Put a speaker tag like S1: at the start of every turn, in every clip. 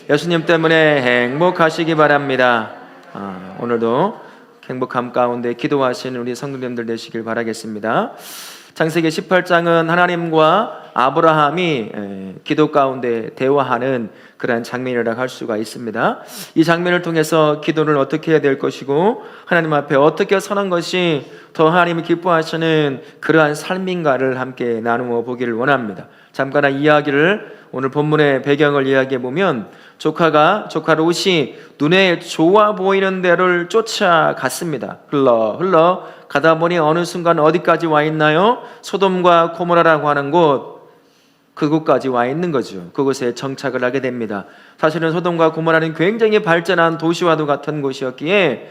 S1: 예수님 때문에 행복하시기 바랍니다. 오늘도 행복함 가운데 기도하시는 우리 성도님들 되시길 바라겠습니다. 창세기 18장은 하나님과 아브라함이 기도 가운데 대화하는 그러한 장면이라고 할 수가 있습니다. 이 장면을 통해서 기도를 어떻게 해야 될 것이고 하나님 앞에 어떻게 서는 것이 더 하나님이 기뻐하시는 그러한 삶인가를 함께 나누어 보기를 원합니다. 잠깐 이야기를 오늘 본문의 배경을 이야기해 보면 조카 롯이 눈에 좋아 보이는 데를 쫓아갔습니다. 흘러 가다 보니 어느 순간 어디까지 와 있나요? 소돔과 고모라라고 하는 그곳까지 와 있는 거죠. 그곳에 정착을 하게 됩니다. 사실은 소돔과 고모라는 굉장히 발전한 도시와도 같은 곳이었기에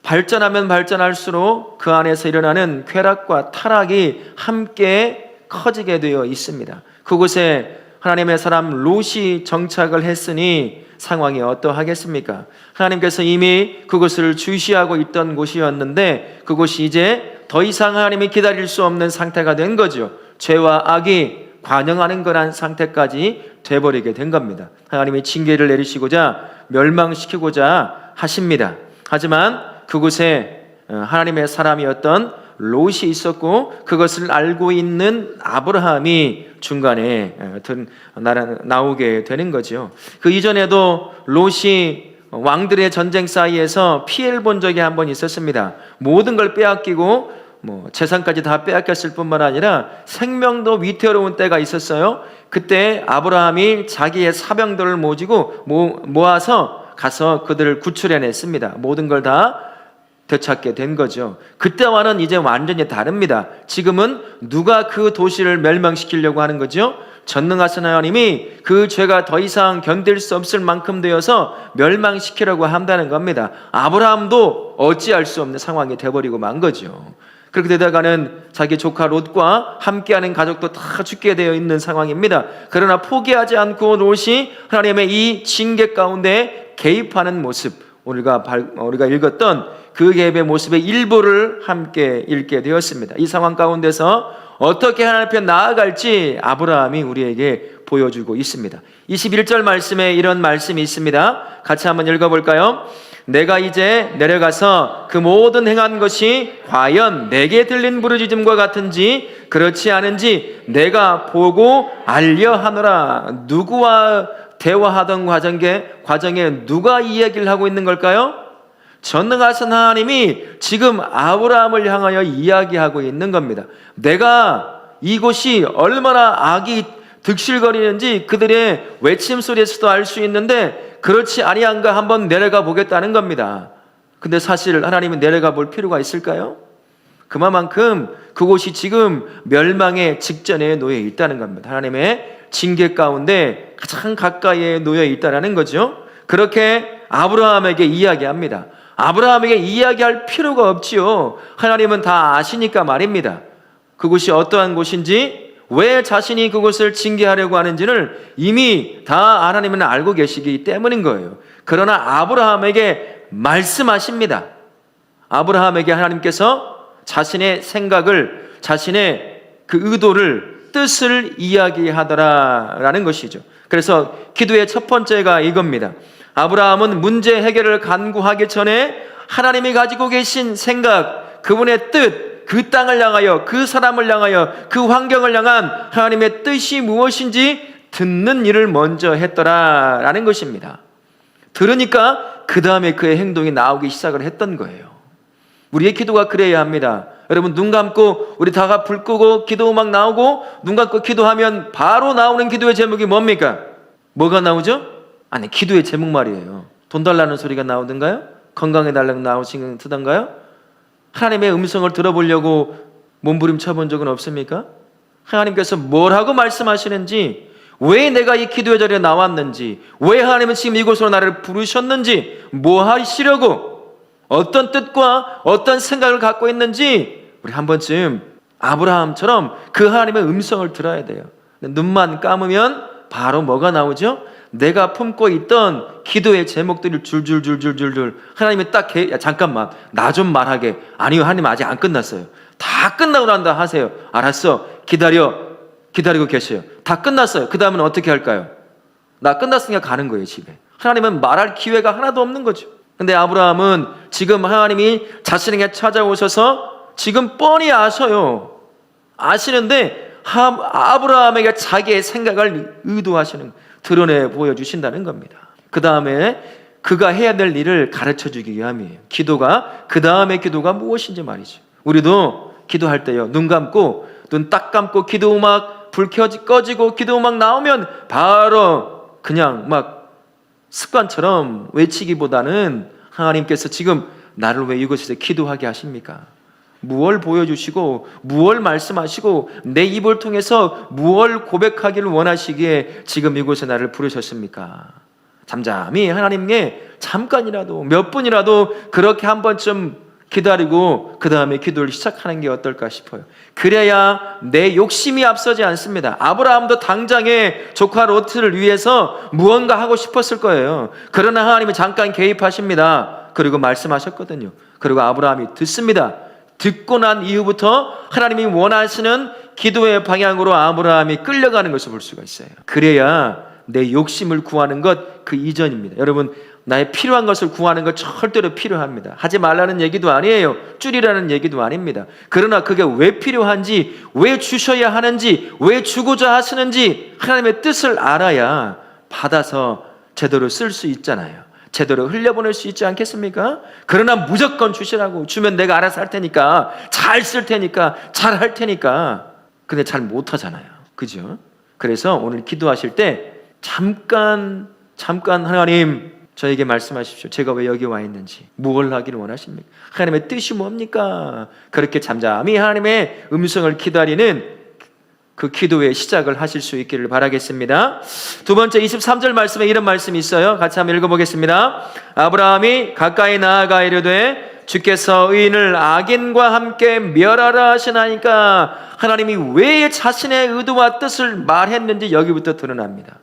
S1: 발전하면 발전할수록 그 안에서 일어나는 쾌락과 타락이 함께 커지게 되어 있습니다. 그곳에 하나님의 사람 롯이 정착을 했으니 상황이 어떠하겠습니까? 하나님께서 이미 그곳을 주시하고 있던 곳이었는데 그곳이 이제 더 이상 하나님이 기다릴 수 없는 상태가 된 거죠. 죄와 악이 관영하는 그런 상태까지 돼버리게 된 겁니다. 하나님이 징계를 내리시고자 멸망시키고자 하십니다. 하지만 그곳에 하나님의 사람이었던 롯이 있었고 그것을 알고 있는 아브라함이 중간에 나오게 되는 거죠. 그 이전에도 롯이 왕들의 전쟁 사이에서 피해를 본 적이 한 번 있었습니다. 모든 걸 빼앗기고 재산까지 다 빼앗겼을 뿐만 아니라 생명도 위태로운 때가 있었어요. 그때 아브라함이 자기의 사병들을 모아서 가서 그들을 구출해냈습니다. 모든 걸 다 되찾게 된 거죠. 그때와는 이제 완전히 다릅니다. 지금은 누가 그 도시를 멸망시키려고 하는 거죠? 전능하신 하나님이 그 죄가 더 이상 견딜 수 없을 만큼 되어서 멸망시키려고 한다는 겁니다. 아브라함도 어찌할 수 없는 상황이 돼버리고 만 거죠. 그렇게 되다가는 자기 조카 롯과 함께하는 가족도 다 죽게 되어 있는 상황입니다. 그러나 포기하지 않고 롯이 하나님의 이 징계 가운데 개입하는 모습, 우리가 읽었던 그 개입의 모습의 일부를 함께 읽게 되었습니다. 이 상황 가운데서 어떻게 하나님 앞에 나아갈지 아브라함이 우리에게 보여주고 있습니다. 21절 말씀에 이런 말씀이 있습니다. 같이 한번 읽어볼까요? 내가 이제 내려가서 그 모든 행한 것이 과연 내게 들린 부르짖음과 같은지 그렇지 않은지 내가 보고 알려 하노라. 누구와 대화하던 과정에 누가 이 얘기를 하고 있는 걸까요? 전능하신 하나님이 지금 아브라함을 향하여 이야기하고 있는 겁니다. 내가 이곳이 얼마나 악이 득실거리는지 그들의 외침 소리에서도 알 수 있는데 그렇지 아니한가 한번 내려가 보겠다는 겁니다. 근데 사실 하나님이 내려가 볼 필요가 있을까요? 그만큼 그곳이 지금 멸망의 직전에 놓여 있다는 겁니다. 하나님의 징계 가운데 가장 가까이에 놓여 있다는 거죠. 그렇게 아브라함에게 이야기합니다. 아브라함에게 이야기할 필요가 없지요. 하나님은 다 아시니까 말입니다. 그곳이 어떠한 곳인지 왜 자신이 그곳을 징계하려고 하는지를 이미 다 하나님은 알고 계시기 때문인 거예요. 그러나 아브라함에게 말씀하십니다. 아브라함에게 하나님께서 자신의 생각을, 자신의 그 의도를, 뜻을 이야기하더라라는 것이죠. 그래서 기도의 첫 번째가 이겁니다. 아브라함은 문제 해결을 간구하기 전에 하나님이 가지고 계신 생각, 그분의 뜻, 그 땅을 향하여, 그 사람을 향하여, 그 환경을 향한 하나님의 뜻이 무엇인지 듣는 일을 먼저 했더라라는 것입니다. 들으니까 그 다음에 그의 행동이 나오기 시작을 했던 거예요. 우리의 기도가 그래야 합니다. 여러분 눈 감고 우리 다가 불 끄고 기도 음악 나오고 눈 감고 기도하면 바로 나오는 기도의 제목이 뭡니까? 뭐가 나오죠? 아니 기도의 제목 말이에요. 돈 달라는 소리가 나오던가요? 건강해 달라고 나오시던가요? 하나님의 음성을 들어보려고 몸부림쳐 본 적은 없습니까? 하나님께서 뭘 하고 말씀하시는지, 왜 내가 이 기도의 자리에 나왔는지, 왜 하나님은 지금 이곳으로 나를 부르셨는지, 뭐 하시려고, 어떤 뜻과 어떤 생각을 갖고 있는지 우리 한 번쯤 아브라함처럼 그 하나님의 음성을 들어야 돼요. 눈만 감으면 바로 뭐가 나오죠? 내가 품고 있던 기도의 제목들이 줄줄줄줄줄줄 하나님이 딱 잠깐만 나 좀 말하게. 아니요, 하나님 아직 안 끝났어요. 다 끝나고 난다 하세요. 알았어, 기다리고 계세요. 다 끝났어요. 그 다음은 어떻게 할까요? 나 끝났으니까 가는 거예요, 집에. 하나님은 말할 기회가 하나도 없는 거죠. 근데 아브라함은 지금 하나님이 자신에게 찾아오셔서 지금 뻔히 아셔요. 아시는데 아브라함에게 자기의 생각을 의도하시는, 드러내 보여주신다는 겁니다. 그 다음에 그가 해야 될 일을 가르쳐주기 위함이에요. 기도가, 그 다음에 기도가 무엇인지 말이죠. 우리도 기도할 때요, 눈 감고, 눈 딱 감고 기도 음악 불 꺼지고 기도 음악 나오면 바로 그냥 막 습관처럼 외치기보다는 하나님께서 지금 나를 왜 이곳에서 기도하게 하십니까? 무엇을 보여주시고 무엇을 말씀하시고 내 입을 통해서 무엇을 고백하기를 원하시기에 지금 이곳에 나를 부르셨습니까? 잠잠히 하나님께 잠깐이라도 몇 분이라도 그렇게 한 번쯤 기다리고 그 다음에 기도를 시작하는 게 어떨까 싶어요. 그래야 내 욕심이 앞서지 않습니다. 아브라함도 당장에 조카 롯을 위해서 무언가 하고 싶었을 거예요. 그러나 하나님이 잠깐 개입하십니다. 그리고 말씀하셨거든요. 그리고 아브라함이 듣습니다. 듣고 난 이후부터 하나님이 원하시는 기도의 방향으로 아브라함이 끌려가는 것을 볼 수가 있어요. 그래야 내 욕심을 구하는 것 그 이전입니다. 여러분, 나의 필요한 것을 구하는 것 절대로 필요합니다. 하지 말라는 얘기도 아니에요. 줄이라는 얘기도 아닙니다. 그러나 그게 왜 필요한지, 왜 주셔야 하는지, 왜 주고자 하시는지 하나님의 뜻을 알아야 받아서 제대로 쓸 수 있잖아요. 제대로 흘려보낼 수 있지 않겠습니까? 그러나 무조건 주시라고, 주면 내가 알아서 할 테니까, 잘 쓸 테니까, 잘 할 테니까. 근데 잘 못하잖아요. 그죠? 그래서 오늘 기도하실 때 잠깐 하나님 저에게 말씀하십시오. 제가 왜 여기 와 있는지, 무엇을 하기를 원하십니까? 하나님의 뜻이 뭡니까? 그렇게 잠잠히 하나님의 음성을 기다리는 그 기도의 시작을 하실 수 있기를 바라겠습니다. 두 번째 23절 말씀에 이런 말씀이 있어요. 같이 한번 읽어보겠습니다. 아브라함이 가까이 나아가 이르되 주께서 의인을 악인과 함께 멸하라 하시나이까. 하나님이 왜 자신의 의도와 뜻을 말했는지 여기부터 드러납니다.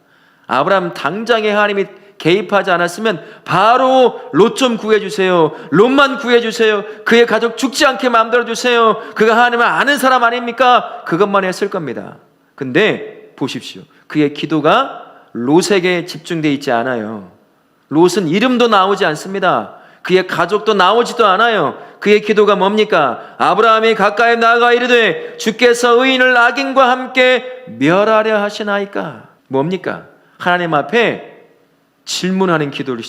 S1: 아브라함 당장에 하나님이 개입하지 않았으면 바로 롯 좀 구해주세요, 롯만 구해주세요, 그의 가족 죽지 않게 만들어주세요, 그가 하나님을 아는 사람 아닙니까? 그것만 했을 겁니다. 근데 보십시오, 그의 기도가 롯에게 집중되어 있지 않아요. 롯은 이름도 나오지 않습니다. 그의 가족도 나오지도 않아요. 그의 기도가 뭡니까? 아브라함이 가까이 나아가 이르되 주께서 의인을 악인과 함께 멸하려 하시나이까. 뭡니까? 하나님 앞에 질문하는 기도를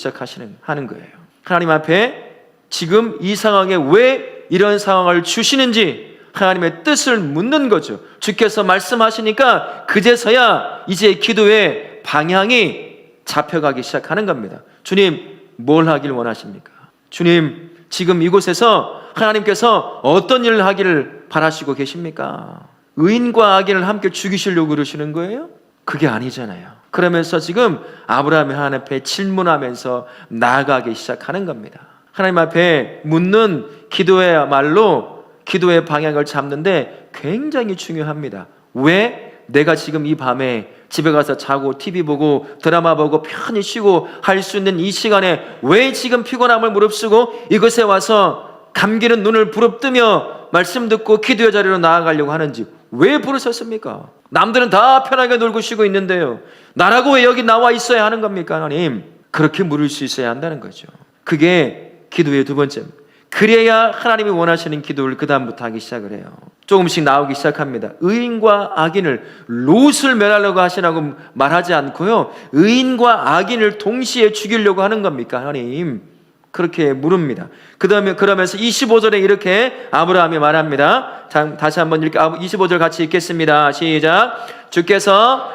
S1: 하는 거예요. 하나님 앞에 지금 이 상황에 왜 이런 상황을 주시는지 하나님의 뜻을 묻는 거죠. 주께서 말씀하시니까 그제서야 이제 기도의 방향이 잡혀가기 시작하는 겁니다. 주님, 뭘 하길 원하십니까? 주님, 지금 이곳에서 하나님께서 어떤 일을 하기를 바라시고 계십니까? 의인과 악인을 함께 죽이시려고 그러시는 거예요? 그게 아니잖아요. 그러면서 지금 아브라함이 하나님 앞에 질문하면서 나아가기 시작하는 겁니다. 하나님 앞에 묻는 기도야말로 기도의 방향을 잡는데 굉장히 중요합니다. 왜 내가 지금 이 밤에 집에 가서 자고 TV 보고 드라마 보고 편히 쉬고 할 수 있는 이 시간에 왜 지금 피곤함을 무릅쓰고 이곳에 와서 감기는 눈을 부릅뜨며 말씀 듣고 기도의 자리로 나아가려고 하는지 왜 부르셨습니까? 남들은 다 편하게 놀고 쉬고 있는데요, 나라고 왜 여기 나와 있어야 하는 겁니까? 하나님, 그렇게 물을 수 있어야 한다는 거죠. 그게 기도의 두 번째입니다. 그래야 하나님이 원하시는 기도를 그 다음부터 하기 시작을 해요. 조금씩 나오기 시작합니다. 의인과 악인을, 롯을 멸하려고 하시라고 말하지 않고요, 의인과 악인을 동시에 죽이려고 하는 겁니까? 하나님, 그렇게 물읍니다. 그 다음에 그러면서 25절에 이렇게 아브라함이 말합니다. 다시 한번 25절 같이 읽겠습니다. 시작. 주께서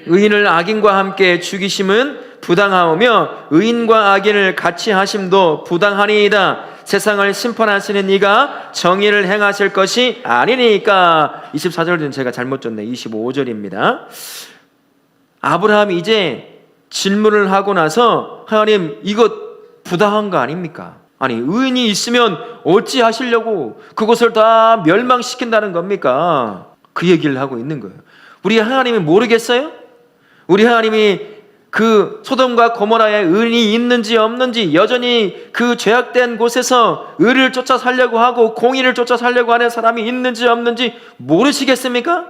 S1: 의인을 악인과 함께 죽이심은 부당하오며 의인과 악인을 같이 하심도 부당하니이다. 세상을 심판하시는 이가 정의를 행하실 것이 아니니까. 24절은 제가 잘못 줬네. 25절입니다. 아브라함이 이제 질문을 하고 나서 하나님, 이것 부당한 거 아닙니까? 아니, 의인이 있으면 어찌 하시려고 그것을 다 멸망시킨다는 겁니까? 그 얘기를 하고 있는 거예요. 우리 하나님이 모르겠어요? 우리 하나님이 그 소돔과 고모라에 의인이 있는지 없는지, 여전히 그 죄악된 곳에서 의를 쫓아 살려고 하고 공의를 쫓아 살려고 하는 사람이 있는지 없는지 모르시겠습니까?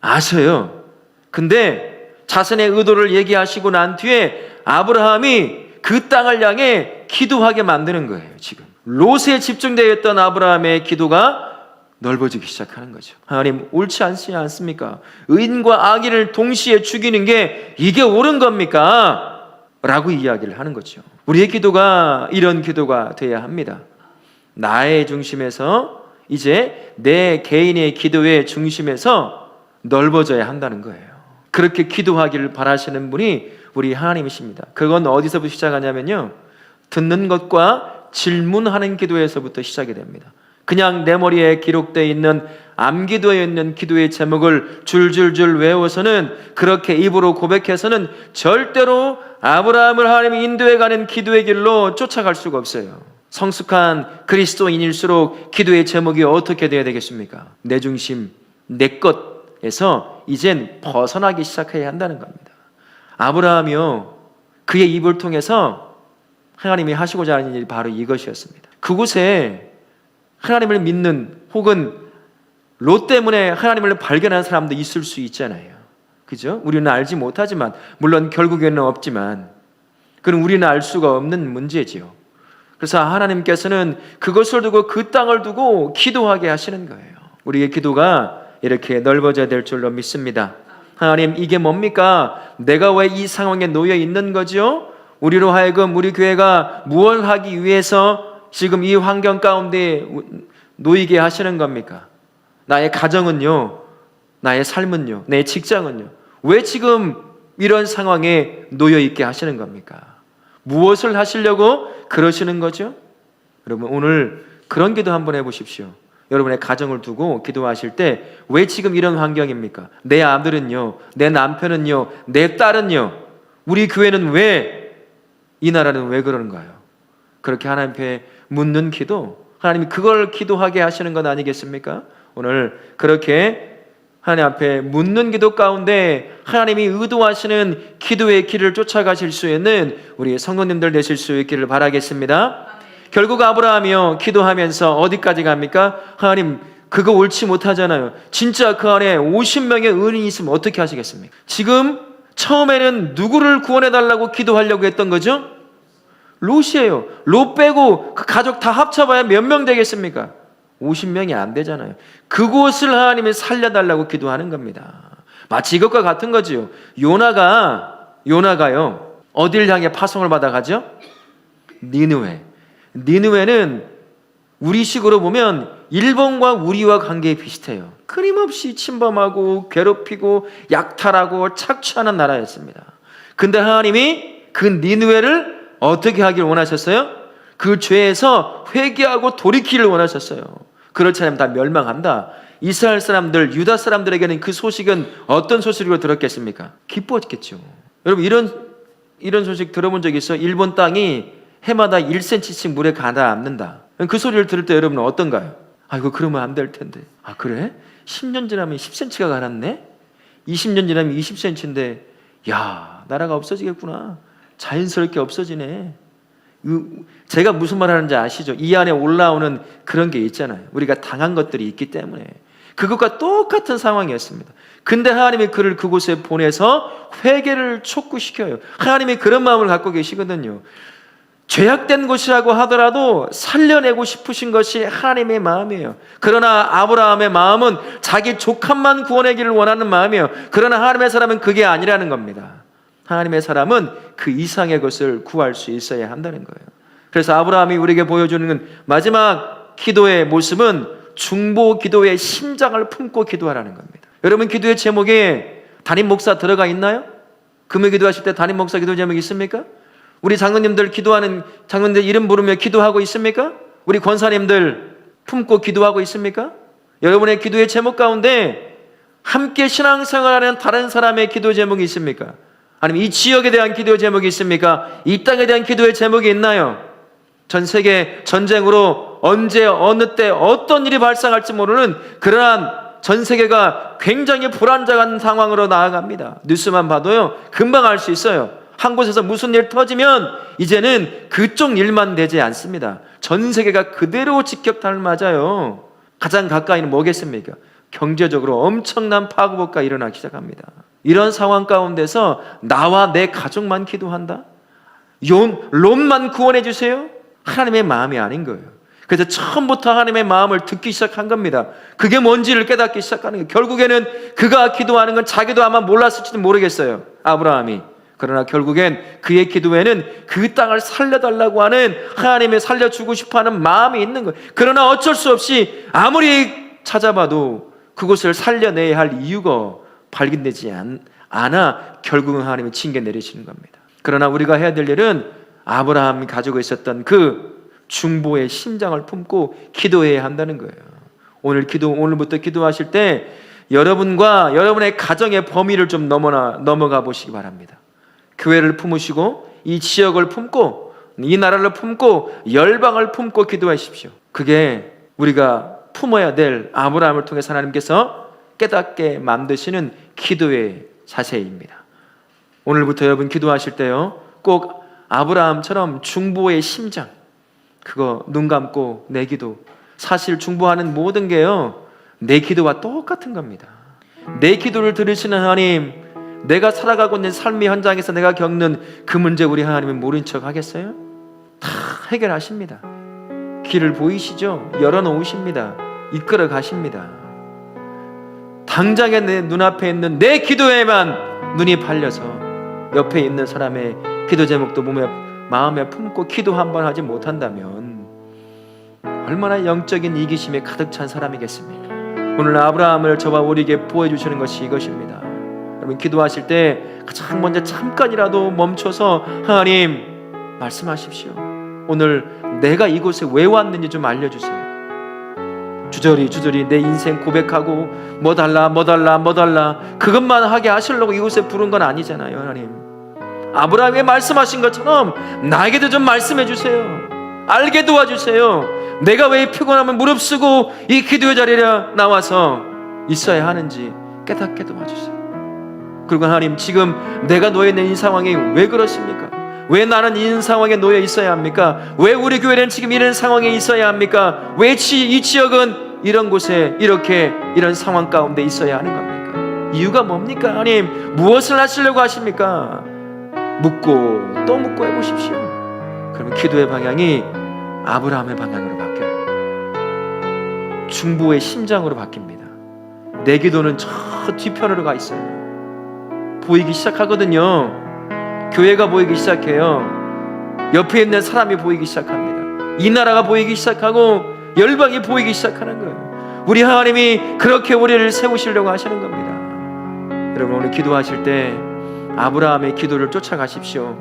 S1: 아셔요. 근데 자신의 의도를 얘기하시고 난 뒤에 아브라함이 그 땅을 향해 기도하게 만드는 거예요. 지금 롯에 집중되어 있던 아브라함의 기도가 넓어지기 시작하는 거죠. 하나님, 옳지 않습니까? 의인과 악인을 동시에 죽이는 게 이게 옳은 겁니까? 라고 이야기를 하는 거죠. 우리의 기도가 이런 기도가 돼야 합니다. 나의 중심에서 이제 내 개인의 기도의 중심에서 넓어져야 한다는 거예요. 그렇게 기도하기를 바라시는 분이 우리 하나님이십니다. 그건 어디서부터 시작하냐면요, 듣는 것과 질문하는 기도에서부터 시작이 됩니다. 그냥 내 머리에 기록되어 있는, 암기되어 있는 기도의 제목을 줄줄줄 외워서는, 그렇게 입으로 고백해서는 절대로 아브라함을 하나님이 인도해가는 기도의 길로 쫓아갈 수가 없어요. 성숙한 그리스도인일수록 기도의 제목이 어떻게 되어야 되겠습니까? 내 중심, 내 것에서 이젠 벗어나기 시작해야 한다는 겁니다. 아브라함이요, 그의 입을 통해서 하나님이 하시고자 하는 일이 바로 이것이었습니다. 그곳에 하나님을 믿는, 혹은 롯 때문에 하나님을 발견한 사람도 있을 수 있잖아요. 그죠? 우리는 알지 못하지만, 물론 결국에는 없지만, 그건 우리는 알 수가 없는 문제지요. 그래서 하나님께서는 그것을 두고, 그 땅을 두고 기도하게 하시는 거예요. 우리의 기도가 이렇게 넓어져야 될 줄로 믿습니다. 하나님, 이게 뭡니까? 내가 왜 이 상황에 놓여 있는 거죠? 우리로 하여금 우리 교회가 무엇을 하기 위해서 지금 이 환경 가운데 놓이게 하시는 겁니까? 나의 가정은요, 나의 삶은요, 내 직장은요, 왜 지금 이런 상황에 놓여 있게 하시는 겁니까? 무엇을 하시려고 그러시는 거죠? 여러분, 오늘 그런 기도 한번 해보십시오. 여러분의 가정을 두고 기도하실 때 왜 지금 이런 환경입니까? 내 아들은요, 내 남편은요, 내 딸은요, 우리 교회는 왜, 이 나라는 왜 그러는가요? 그렇게 하나님 앞에 묻는 기도, 하나님이 그걸 기도하게 하시는 것 아니겠습니까? 오늘 그렇게 하나님 앞에 묻는 기도 가운데 하나님이 의도하시는 기도의 길을 쫓아가실 수 있는 우리 성도님들 되실 수 있기를 바라겠습니다. 결국 아브라함이요, 기도하면서 어디까지 갑니까? 하나님, 그거 옳지 못하잖아요. 진짜 그 안에 50명의 의인이 있으면 어떻게 하시겠습니까? 지금 처음에는 누구를 구원해달라고 기도하려고 했던 거죠? 롯이에요. 롯 빼고 그 가족 다 합쳐봐야 몇 명 되겠습니까? 50명이 안 되잖아요. 그곳을 하나님이 살려달라고 기도하는 겁니다. 마치 이것과 같은 거지요. 요나가요, 어디를 향해 파송을 받아가죠? 니느웨는 우리식으로 보면 일본과 우리와 관계에 비슷해요. 끊임없이 침범하고 괴롭히고 약탈하고 착취하는 나라였습니다. 근데 하나님이 그 니느웨를 어떻게 하길 원하셨어요? 그 죄에서 회개하고 돌이키를 원하셨어요. 그렇지 않으면 다 멸망한다. 이스라엘 사람들, 유다 사람들에게는 그 소식은 어떤 소식으로 들었겠습니까? 기뻤겠죠. 여러분, 이런 소식 들어본 적 있어요? 일본 땅이 해마다 1cm씩 물에 가라앉는다. 그 소리를 들을 때 여러분은 어떤가요? 이거 그러면 안 될 텐데. 그래? 10년 지나면 10cm가 가라앉네? 20년 지나면 20cm인데, 야, 나라가 없어지겠구나. 자연스럽게 없어지네. 제가 무슨 말 하는지 아시죠? 이 안에 올라오는 그런 게 있잖아요. 우리가 당한 것들이 있기 때문에. 그것과 똑같은 상황이었습니다. 근데 하나님이 그를 그곳에 보내서 회개를 촉구시켜요. 하나님이 그런 마음을 갖고 계시거든요. 죄악된 곳이라고 하더라도 살려내고 싶으신 것이 하나님의 마음이에요. 그러나 아브라함의 마음은 자기 족함만 구원하기를 원하는 마음이에요. 그러나 하나님의 사람은 그게 아니라는 겁니다. 하나님의 사람은 그 이상의 것을 구할 수 있어야 한다는 거예요. 그래서 아브라함이 우리에게 보여주는 마지막 기도의 모습은 중보 기도의 심장을 품고 기도하라는 겁니다. 여러분, 기도의 제목에 담임 목사 들어가 있나요? 금요 기도하실 때 담임 목사 기도 제목이 있습니까? 우리 장로님들 기도하는 장로님들 이름 부르며 기도하고 있습니까? 우리 권사님들 품고 기도하고 있습니까? 여러분의 기도의 제목 가운데 함께 신앙생활하는 다른 사람의 기도 제목이 있습니까? 아니면 이 지역에 대한 기도 제목이 있습니까? 이 땅에 대한 기도의 제목이 있나요? 전 세계 전쟁으로 언제 어느 때 어떤 일이 발생할지 모르는 그러한 전 세계가 굉장히 불안정한 상황으로 나아갑니다. 뉴스만 봐도요, 금방 알 수 있어요. 한 곳에서 무슨 일 터지면 이제는 그쪽 일만 되지 않습니다. 전 세계가 그대로 직격탄을 맞아요. 가장 가까이는 뭐겠습니까? 경제적으로 엄청난 파국가 일어나기 시작합니다. 이런 상황 가운데서 나와 내 가족만 기도한다? 롯만 구원해 주세요? 하나님의 마음이 아닌 거예요. 그래서 처음부터 하나님의 마음을 듣기 시작한 겁니다. 그게 뭔지를 깨닫기 시작하는 거예요. 결국에는 그가 기도하는 건 자기도 아마 몰랐을지도 모르겠어요, 아브라함이. 그러나 결국엔 그의 기도에는 그 땅을 살려달라고 하는, 하나님의 살려주고 싶어하는 마음이 있는 거예요. 그러나 어쩔 수 없이 아무리 찾아봐도 그곳을 살려내야 할 이유가 발견되지 않아 결국은 하나님이 징계 내리시는 겁니다. 그러나 우리가 해야 될 일은 아브라함이 가지고 있었던 그 중보의 심장을 품고 기도해야 한다는 거예요. 오늘부터 기도하실 때 여러분과 여러분의 가정의 범위를 좀 넘어가 보시기 바랍니다. 교회를 품으시고 이 지역을 품고 이 나라를 품고 열방을 품고 기도하십시오. 그게 우리가 품어야 될, 아브라함을 통해서 하나님께서 깨닫게 만드시는 기도의 자세입니다. 오늘부터 여러분 기도하실 때요, 꼭 아브라함처럼 중보의 심장, 그거 눈 감고 내 기도, 사실 중보하는 모든 게요 내 기도와 똑같은 겁니다. 내 기도를 들으시는 하나님, 내가 살아가고 있는 삶의 현장에서 내가 겪는 그 문제 우리 하나님은 모른 척 하겠어요? 다 해결하십니다. 길을 보이시죠? 열어놓으십니다. 이끌어 가십니다. 당장에 내 눈앞에 있는 내 기도에만 눈이 팔려서 옆에 있는 사람의 기도 제목도 마음에 품고 기도 한번 하지 못한다면 얼마나 영적인 이기심에 가득 찬 사람이겠습니까? 오늘 아브라함을 저와 우리에게 보여주시는 것이 이것입니다. 여러분 기도하실 때 가장 먼저 잠깐이라도 멈춰서 하나님 말씀하십시오. 오늘 내가 이곳에 왜 왔는지 좀 알려주세요. 주저리 내 인생 고백하고 뭐 달라 그것만 하게 하시려고 이곳에 부른 건 아니잖아요. 하나님, 아브라함이 말씀하신 것처럼 나에게도 좀 말씀해 주세요. 알게 도와주세요. 내가 왜 피곤하면 무릅쓰고 이 기도의 자리에 나와서 있어야 하는지 깨닫게 도와주세요. 그리고 하나님, 지금 내가 놓여 있는 이 상황이 왜 그렇습니까? 왜 나는 이 상황에 놓여 있어야 합니까? 왜 우리 교회는 지금 이런 상황에 있어야 합니까? 왜 이 지역은 이런 곳에 이런 상황 가운데 있어야 하는 겁니까? 이유가 뭡니까? 하나님, 무엇을 하시려고 하십니까? 묻고 또 묻고 해보십시오. 그러면 기도의 방향이 아브라함의 방향으로 바뀌어요. 중보의 심장으로 바뀝니다. 내 기도는 저 뒤편으로 가 있어요. 보이기 시작하거든요. 교회가 보이기 시작해요. 옆에 있는 사람이 보이기 시작합니다. 이 나라가 보이기 시작하고 열방이 보이기 시작하는 거예요. 우리 하나님이 그렇게 우리를 세우시려고 하시는 겁니다. 여러분, 오늘 기도하실 때 아브라함의 기도를 쫓아가십시오.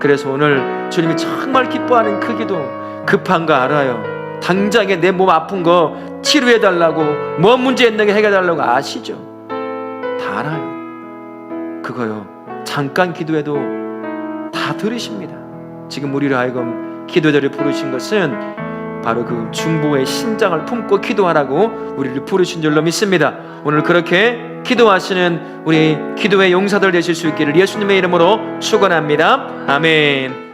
S1: 그래서 오늘 주님이 정말 기뻐하는 그 기도, 급한 거 알아요. 당장에 내 몸 아픈 거 치료해달라고, 뭔 문제 있는 게 해결해달라고 아시죠? 다 알아요. 그거요, 잠깐 기도해도 다 들으십니다. 지금 우리를 하여금 기도자를 부르신 것은 바로 그 중보의 심장을 품고 기도하라고 우리를 부르신 줄로 믿습니다. 오늘 그렇게 기도하시는 우리 기도의 용사들 되실 수 있기를 예수님의 이름으로 축원합니다. 아멘.